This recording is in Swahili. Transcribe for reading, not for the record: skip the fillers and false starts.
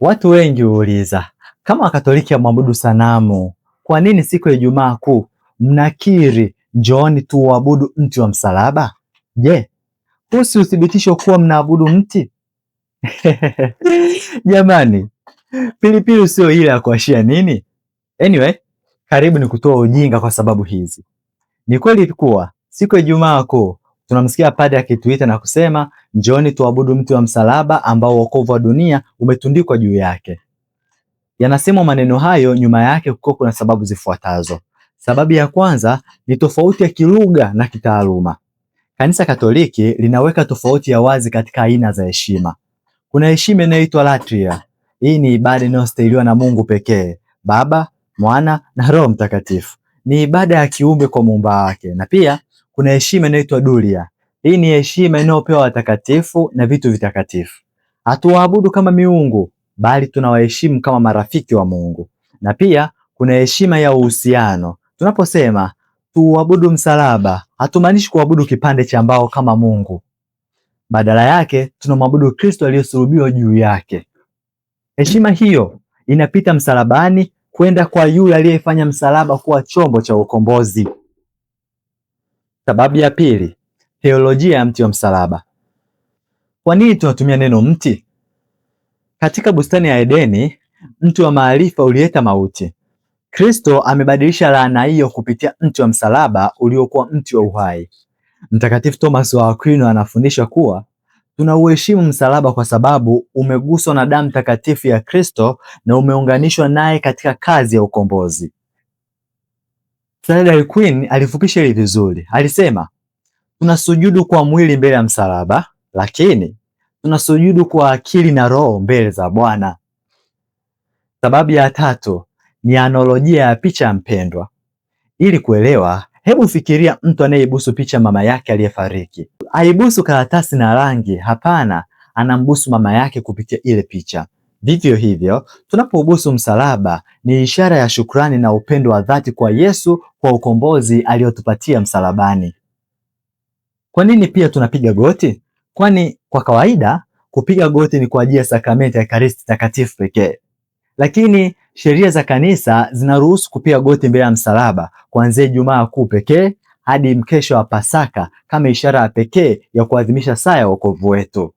Watu wengi huuliza, kama Wakatoliki hamwabudu sanamu, kwa nini siku ya Ijumaa Kuu mnakiri njooni tuuabudu mti wa msalaba? Je, huu si uthibitisho kuwa mnaabudu mti? Jamani, pilipili sio ile ya kuashia nini? Anyway, karibu ni kutoa ujinga kwa sababu hizi. Ni kweli kuwa siku ya Ijumaa Kuu tunamsikia padre akituita na kusema njooni tuabudu mti wa msalaba ambao wokovu wa dunia umetundikwa juu yake. Yanasemwa maneno hayo, nyuma yake kuna sababu zifuatazo. Sababu ya kwanza ni tofauti ya kilugha na kitaaluma. Kanisa Katoliki linaweka tofauti ya wazi katika aina za heshima. Kuna heshima inayoitwa latria. Hii ni ibada inayostahiliwa na Mungu pekee, Baba, Mwana na Roho Mtakatifu. Ni ibada ya kiumbe kwa muumba wake. Na pia kuna heshima inayoitwa dulia. Hii ni heshima inayopewa watakatifu na vitu vitakatifu. Hatuwaabudu kama miungu, bali tunawaheshimu kama marafiki wa Mungu. Na pia kuna heshima ya uhusiano. Tunaposema tuabudu msalaba, hatumaanishi kuabudu kipande cha mbao kama Mungu. Badala yake tunamwabudu Kristo aliyesulubiwa juu yake. Heshima hiyo inapita msalabani kwenda kwa yule aliyefanya msalaba kuwa chombo cha ukombozi. Sababu ya pili, teolojia ya mti wa msalaba. Kwa nini tunatumia neno mti? Katika bustani ya Edeni, mti wa maarifa ulileta mauti. Kristo amebadilisha laana hiyo kupitia mti wa msalaba uliokuwa mti wa uhai. Mtakatifu Thomas wa Aquino anafundisha kuwa tunauheshimu msalaba kwa sababu umeguswa na damu takatifu ya Kristo na umeunganishwa naye katika kazi ya ukombozi. Frederick Quinn alifupisha hili vizuri. Alisema, tunasujudu kwa mwili mbele ya msalaba, lakini tunasujudu kwa akili na roho mbele za Bwana. Sababu ya tatu ni analojia ya picha ya mpendwa. Ili kuelewa, hebu fikiria mtu anayeibusu picha mama yake aliyefariki. Haibusu karatasi na rangi, hapana, anambusu mama yake kupitia ile picha. Vivyo hivyo, tunapoubusu msalaba ni ishara ya shukrani na upendo wa dhati kwa Yesu kwa ukombozi aliotupatia msalabani. Kwa nini pia tunapiga goti? Kwani kwa kawaida kupiga goti ni kwa ajili ya sakramenti ya Ekaristi Takatifu pekee. Lakini sheria za kanisa zinaruhusu kupiga goti mbele ya msalaba kuanzia Ijumaa Kuu pekee hadi mkesha wa Pasaka kama ishara ya pekee ya kuadhimisha saa ya wokovu wetu.